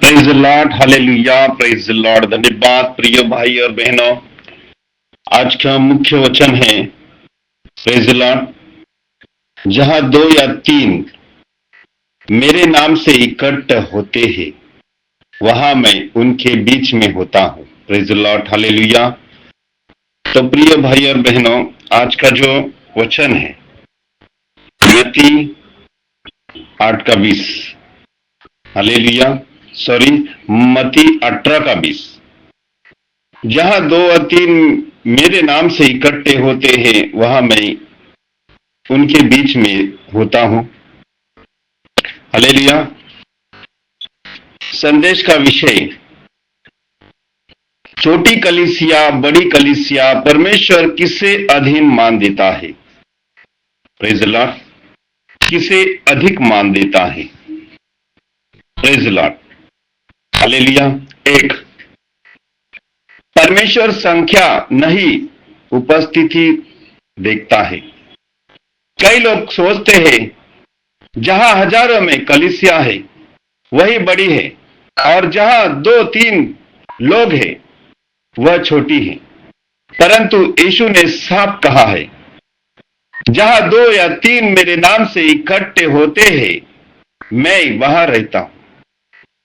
Praise Lord, hallelujah, praise Lord. धन्यवाद प्रिय भाई और बहनों। आज का मुख्य वचन है प्रेज लॉर्ड, जहां दो या तीन मेरे नाम से इकट्ठे होते हैं वहां मैं उनके बीच में होता हूं। Praise Lord, hallelujah. तो प्रिय भाई और बहनों, आज का जो वचन है मत्ती 8:20, हालेलुया, सॉरी, मत्ती 18:20। जहां दो और तीन मेरे नाम से इकट्ठे होते हैं वहां मैं उनके बीच में होता हूं। हालेलुया। संदेश का विषय, छोटी कलीसिया बड़ी कलीसिया परमेश्वर किसे अधीन मान देता है। प्रेज लॉर्ड, किसे अधिक मान देता है। Praise Lord, hallelujah. एक, परमेश्वर संख्या नहीं उपस्थिति देखता है। कई लोग सोचते हैं जहां हजारों में कलीसिया है वही बड़ी है और जहां दो तीन लोग हैं वह छोटी है। परंतु यीशु ने साफ कहा है, जहां दो या तीन मेरे नाम से इकट्ठे होते हैं मैं वहां रहता हूं।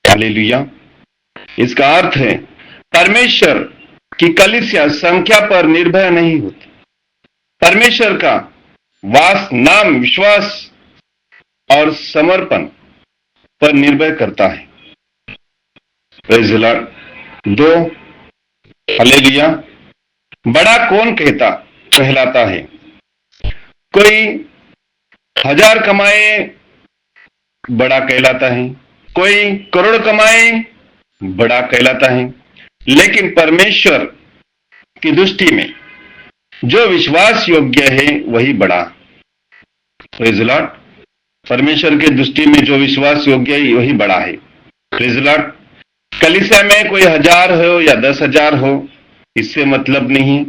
हालेलुया। इसका अर्थ है परमेश्वर की कलीसिया संख्या पर निर्भर नहीं होती। परमेश्वर का वास नाम, विश्वास और समर्पण पर निर्भर करता है। Praise Lord. दो, हालेलुया, बड़ा कौन कहलाता है। कोई 1000 कमाए बड़ा कहलाता है, कोई करोड़ कमाए बड़ा कहलाता है। लेकिन परमेश्वर की दृष्टि में जो विश्वास योग्य है वही बड़ा। Praise Lord. परमेश्वर की दृष्टि में जो विश्वास योग्य है वही बड़ा है। Praise Lord. कलीसिया में कोई 1000 हो या 10,000 हो इससे मतलब नहीं,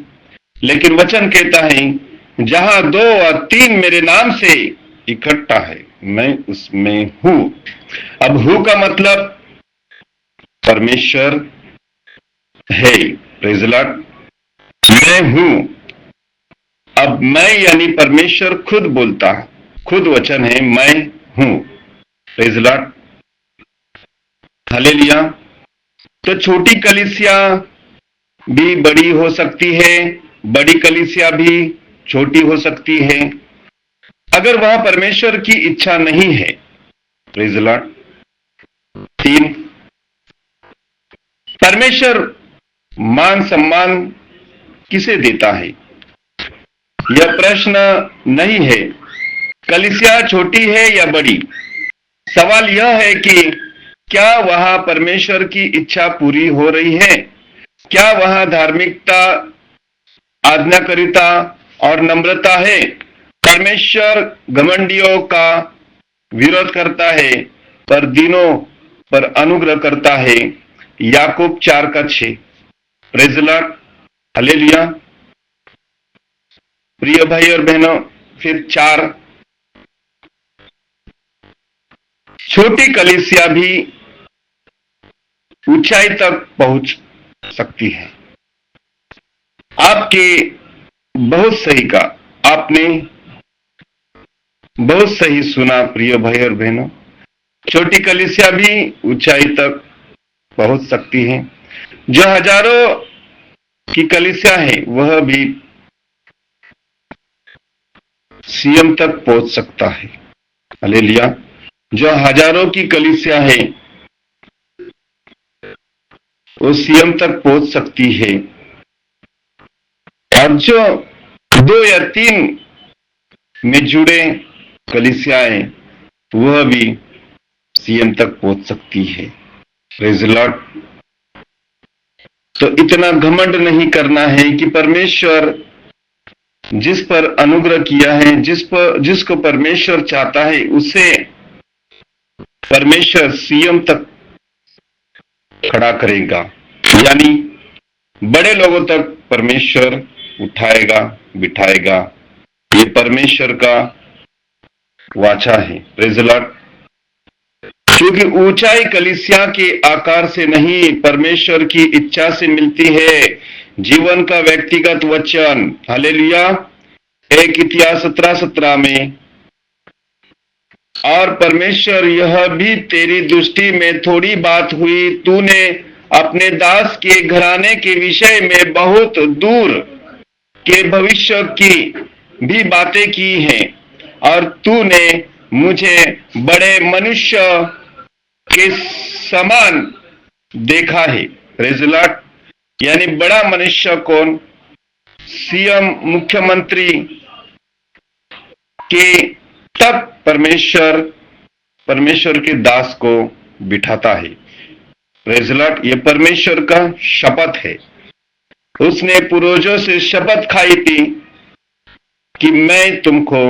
लेकिन वचन कहता है जहां दो और तीन मेरे नाम से इकट्ठा है मैं उसमें हूं। अब हूं का मतलब परमेश्वर है। Praise Lord. मैं हूं। अब मैं यानी परमेश्वर खुद बोलता, खुद वचन है मैं हूं। Praise Lord, hallelujah. तो छोटी कलीसिया भी बड़ी हो सकती है, बड़ी कलीसिया भी छोटी हो सकती है अगर वह परमेश्वर की इच्छा नहीं है। Praise Lord. तीन, परमेश्वर मान सम्मान किसे देता है। यह प्रश्न नहीं है कलीसिया छोटी है या बड़ी। सवाल यह है कि क्या वहां परमेश्वर की इच्छा पूरी हो रही है। क्या वहां धार्मिकता, आज्ञाकारिता और नम्रता है। परमेश्वर घमंडियों का विरोध करता है पर दीनों पर अनुग्रह करता है। याकूब 4:6। Praise Lord, hallelujah. प्रिय भाई और बहनों, फिर 4, छोटी कलीसिया भी ऊंचाई तक पहुंच सकती है। आपके बहुत सही का, आपने बहुत सही सुना प्रिय भाई और बहनों। छोटी कलीसिया भी ऊंचाई तक पहुंच सकती है। जो हजारों की कलीसिया है वह भी सीएम तक पहुंच सकता है। हालेलुया। जो हजारों की कलीसिया है वो सीएम तक पहुंच सकती है और जो 2 या 3 में जुड़े कलीसियाएं वह भी सीएम तक पहुंच सकती है। Praise Lord. तो इतना घमंड नहीं करना है कि परमेश्वर जिस पर अनुग्रह किया है, जिसको परमेश्वर चाहता है उसे परमेश्वर सीएम तक खड़ा करेगा, यानी बड़े लोगों तक परमेश्वर उठाएगा, बिठाएगा। ये परमेश्वर का वाचा है। Praise Lord. क्योंकि ऊंचाई कलीसिया के आकार से नहीं, परमेश्वर की इच्छा से मिलती है। जीवन का व्यक्तिगत वचन, हालेलुया। एक इतिहास 17:17 में, और परमेश्वर, यह भी तेरी दृष्टि में थोड़ी बात हुई, तूने अपने दास के घराने के विषय में बहुत दूर के भविष्य की भी बातें की हैं, और तूने मुझे बड़े मनुष्य के समान देखा है। Praise the Lord. यानी बड़ा मनुष्य कौन? सीएम, मुख्यमंत्री के तब परमेश्वर के दास को बिठाता है। Praise the Lord. ये परमेश्वर का शपथ है। उसने पूर्वजों से शपथ खाई थी कि मैं तुमको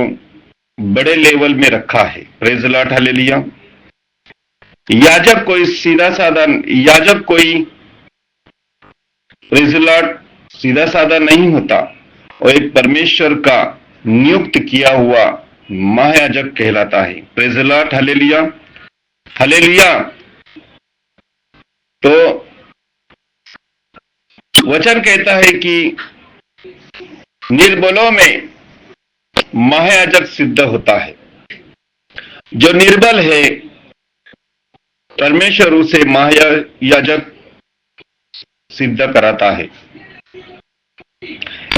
बड़े लेवल में रखा है। Praise the lord, hallelujah. याजक कोई सीधा साधा याजक कोई प्रेज़ द लॉर्ड सीधा साधा नहीं होता, और एक परमेश्वर का नियुक्त किया हुआ महायाजक कहलाता है। Praise the lord, hallelujah, hallelujah. तो वचन कहता है कि निर्बलों में महायाजक सिद्ध होता है। जो निर्बल है, परमेश्वर उसे महायाजक सिद्ध कराता है।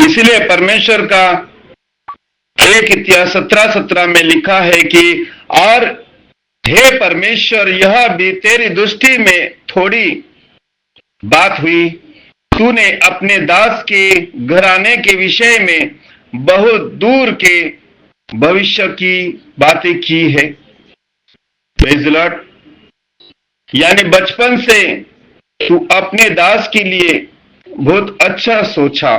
इसलिए परमेश्वर का एक इतिहास 17:17 में लिखा है कि, और हे परमेश्वर, यह भी तेरी दृष्टि में थोड़ी बात हुई, तूने अपने दास के घराने के विषय में बहुत दूर के भविष्य की बातें की है। Praise the Lord. यानी बचपन से तू अपने दास के लिए बहुत अच्छा सोचा,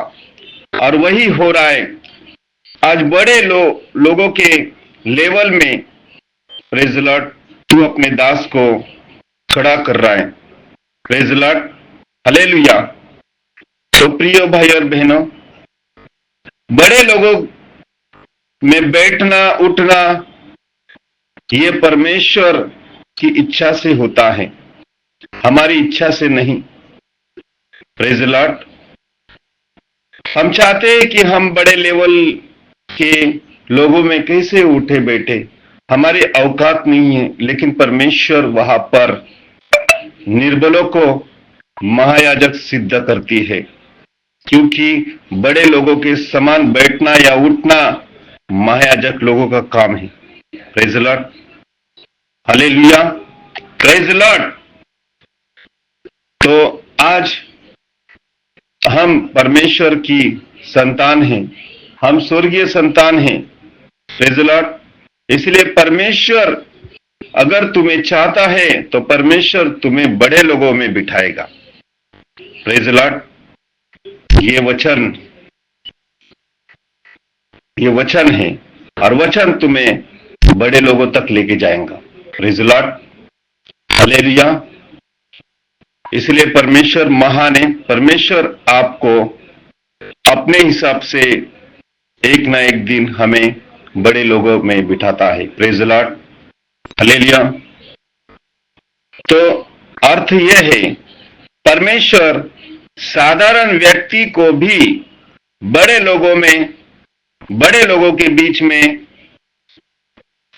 और वही हो रहा है आज बड़े लोगों के लेवल में। Praise the Lord. तू अपने दास को खड़ा कर रहा है। Praise the lord, hallelujah. तो प्रिय भाई और बहनों, बड़े लोगों में बैठना उठना ये परमेश्वर की इच्छा से होता है, हमारी इच्छा से नहीं। Praise the Lord. हम चाहते हैं कि हम बड़े लेवल के लोगों में कैसे उठे बैठे, हमारी औकात नहीं है, लेकिन परमेश्वर वहां पर निर्बलों को महायाजक सिद्ध करती है, क्योंकि बड़े लोगों के समान बैठना या उठना महायाजक लोगों का काम है। Praise the lord, hallelujah, praise the Lord. तो आज हम परमेश्वर की संतान हैं, हम स्वर्गीय संतान हैं। Praise the Lord. इसलिए परमेश्वर अगर तुम्हें चाहता है तो परमेश्वर तुम्हें बड़े लोगों में बिठाएगा। Praise the Lord. ये वचन है, और वचन तुम्हें बड़े लोगों तक लेके जाएगा। Praise the lord, hallelujah. इसलिए परमेश्वर महान है। परमेश्वर आपको अपने हिसाब से एक ना एक दिन हमें बड़े लोगों में बिठाता है। Praise the lord, hallelujah. तो अर्थ यह है, परमेश्वर साधारण व्यक्ति को भी बड़े लोगों के बीच में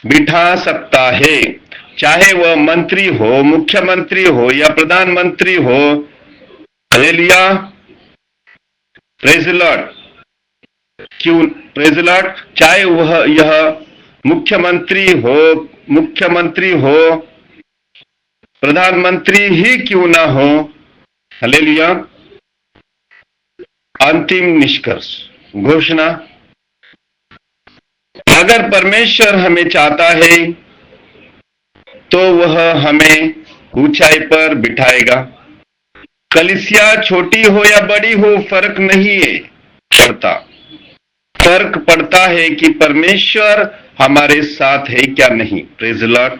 बिठा सकता है, चाहे वह मंत्री हो, मुख्यमंत्री हो या प्रधानमंत्री हो। Hallelujah, praise the lord. क्यों? Praise the lord. चाहे यह मुख्यमंत्री हो, प्रधानमंत्री ही क्यों ना हो। हालेलुया। अंतिम निष्कर्ष, घोषणा, अगर परमेश्वर हमें चाहता है तो वह हमें ऊंचाई पर बिठाएगा। कलीसिया छोटी हो या बड़ी हो, फर्क नहीं पड़ता। फर्क पड़ता है कि परमेश्वर हमारे साथ है क्या नहीं। Praise the Lord.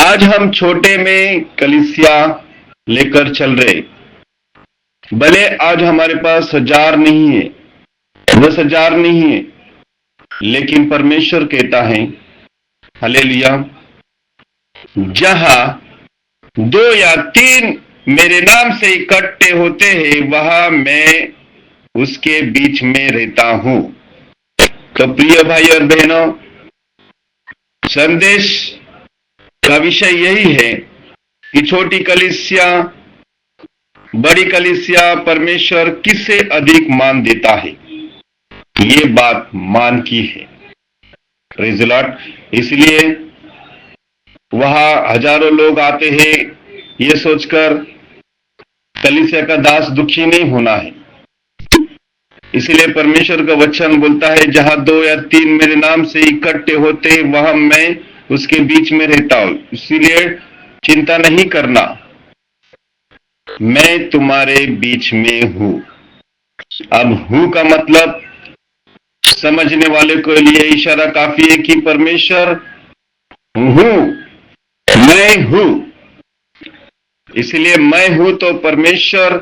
आज हम छोटे में कलीसिया लेकर चल रहे, भले आज हमारे पास 1000 नहीं है, 10,000 नहीं है, लेकिन परमेश्वर कहता है, हालेलुया, जहां दो या तीन मेरे नाम से इकट्ठे होते हैं, वहां मैं उसके बीच में रहता हूं। तो प्रिय भाई और बहनों, संदेश का विषय यही है कि छोटी कलीसिया, बड़ी कलीसिया, परमेश्वर किससे अधिक मान देता है। ये बात मान की है। Praise the Lord. इसलिए वहां हजारों लोग आते हैं, ये सोचकर कलीसिया का दास दुखी नहीं होना है। इसलिए परमेश्वर का वचन बोलता है, जहां दो या तीन मेरे नाम से इकट्ठे होते, वहां मैं उसके बीच में रहता हूं। इसीलिए चिंता नहीं करना, मैं तुम्हारे बीच में हूं। अब हूं का मतलब समझने वाले के लिए इशारा काफी है कि परमेश्वर हूं, मैं हूं। इसलिए मैं हूं तो परमेश्वर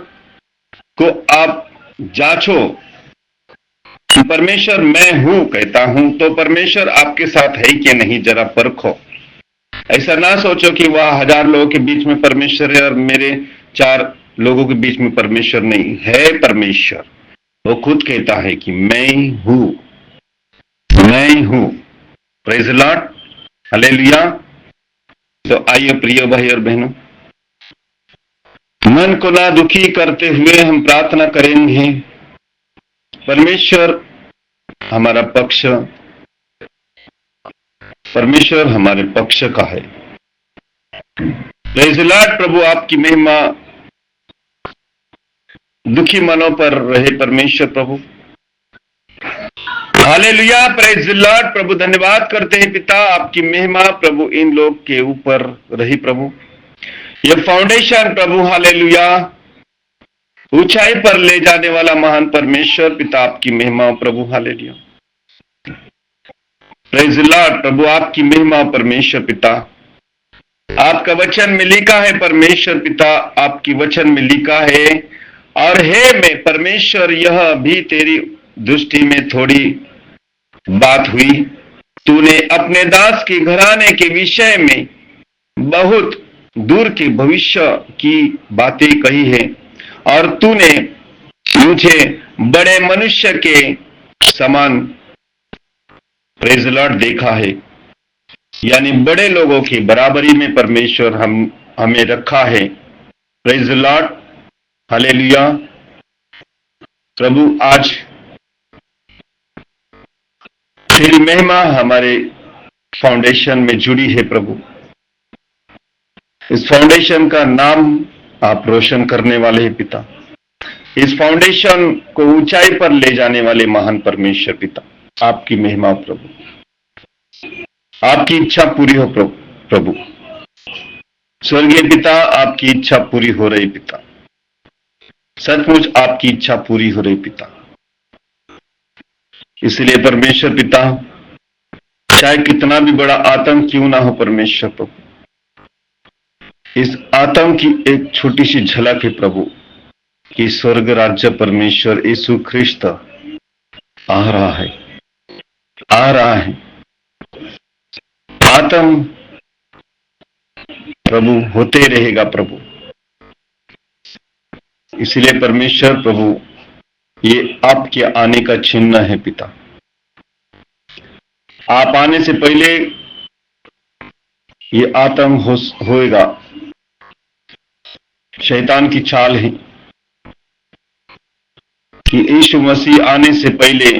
को आप जांचो। परमेश्वर मैं हूं कहता हूं, तो परमेश्वर आपके साथ है कि नहीं, जरा परखो। ऐसा ना सोचो कि वह हजार लोगों के बीच में परमेश्वर है और मेरे 4 लोगों के बीच में परमेश्वर नहीं है। परमेश्वर वो खुद कहता है कि मैं हूं, मैं हूं। Praise the lord, hallelujah. तो आइए प्रिय भाई और बहनों, मन को ना दुखी करते हुए हम प्रार्थना करेंगे। परमेश्वर हमारा पक्ष, परमेश्वर हमारे पक्ष का है। Praise the lord. प्रभु आपकी महिमा दुखी मनों पर रहे परमेश्वर प्रभु। Hallelujah, praise the lord. प्रभु धन्यवाद करते हैं पिता, आपकी महिमा प्रभु इन लोग के ऊपर रही प्रभु। ये फाउंडेशन प्रभु, हालेलुया, ऊंचाई पर ले जाने वाला महान परमेश्वर पिता, आपकी महिमा प्रभु। Hallelujah, praise the lord. प्रभु आपकी महिमा परमेश्वर पिता, आपका वचन में लिखा है परमेश्वर पिता, आपकी वचन में लिखा है, और हे में परमेश्वर, यह भी तेरी दृष्टि में थोड़ी बात हुई। तूने अपने दास के घराने के विषय में बहुत दूर के भविष्य की बातें कही है, और तूने मुझे बड़े मनुष्य के समान, प्रेज़ द लॉर्ड, देखा है। यानी बड़े लोगों की बराबरी में परमेश्वर हमें रखा है। Praise the lord, hallelujah. प्रभु आज तेरी महिमा हमारे फाउंडेशन में जुड़ी है प्रभु। इस फाउंडेशन का नाम आप रोशन करने वाले हैं पिता। इस फाउंडेशन को ऊंचाई पर ले जाने वाले महान परमेश्वर पिता, आपकी महिमा प्रभु। आपकी इच्छा पूरी हो प्रभु। स्वर्गीय पिता, आपकी इच्छा पूरी हो रही पिता। सचमुच आपकी इच्छा पूरी हो रही पिता। इसलिए परमेश्वर पिता, चाहे कितना भी बड़ा आतंक क्यों ना हो परमेश्वर प्रभु, इस आतंक की एक छोटी सी झलक है प्रभु कि स्वर्ग राज्य परमेश्वर यीशु ख्रिस्त आ रहा है, आ रहा है। आतंक प्रभु होते रहेगा प्रभु। इसलिए परमेश्वर प्रभु, ये आपके आने का चिन्ह है पिता। आप आने से पहले ये आतंक होएगा। शैतान की चाल है कि यीशु मसीह आने से पहले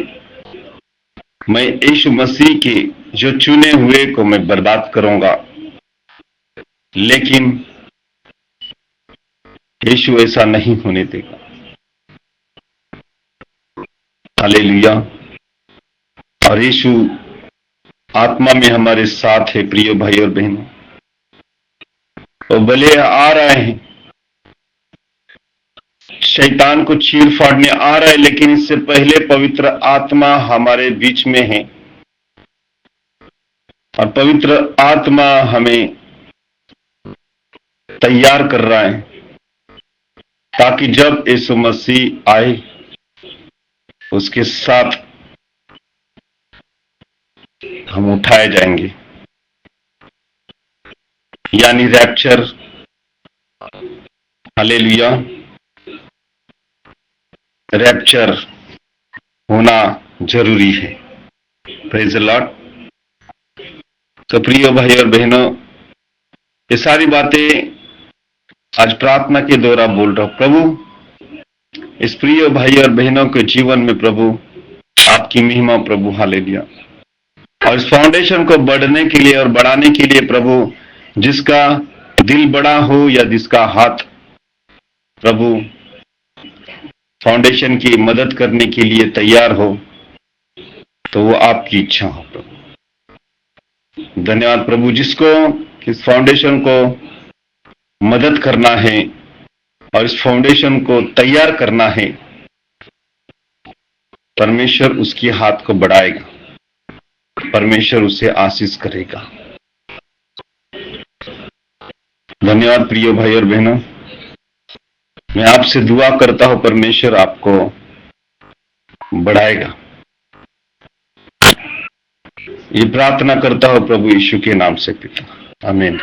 मैं यीशु मसीह के जो चुने हुए को मैं बर्बाद करूंगा, लेकिन यीशु ऐसा नहीं होने देगा। हालेलुया। और यीशु आत्मा में हमारे साथ है प्रिय भाई और बहनों। तो भले आ रहे हैं, शैतान को चीर फाड़ने आ रहा है, लेकिन इससे पहले पवित्र आत्मा हमारे बीच में है, और पवित्र आत्मा हमें तैयार कर रहा है ताकि जब यीशु मसीह आए उसके साथ हम उठाए जाएंगे। यानी रैप्चर। हालेलुया। रैप्चर होना जरूरी है। Praise the Lord. तो प्रिय भाई और बहनों, ये सारी बातें आज प्रार्थना के द्वारा बोल रहा हूं। प्रभु इस प्रिय भाई और बहनों के जीवन में प्रभु आपकी महिमा प्रभु। हालेलुया। और इस फाउंडेशन को बढ़ने के लिए और बढ़ाने के लिए प्रभु, जिसका दिल बड़ा हो या जिसका हाथ प्रभु फाउंडेशन की मदद करने के लिए तैयार हो, तो वो आपकी इच्छा हो प्रभु। धन्यवाद प्रभु, जिसको इस फाउंडेशन को मदद करना है और इस फाउंडेशन को तैयार करना है, परमेश्वर उसके हाथ को बढ़ाएगा, परमेश्वर उसे आशीष करेगा। धन्यवाद प्रिय भाई और बहनों, मैं आपसे दुआ करता हूं परमेश्वर आपको बढ़ाएगा। ये प्रार्थना करता हूं प्रभु यीशु के नाम से पिता, आमीन।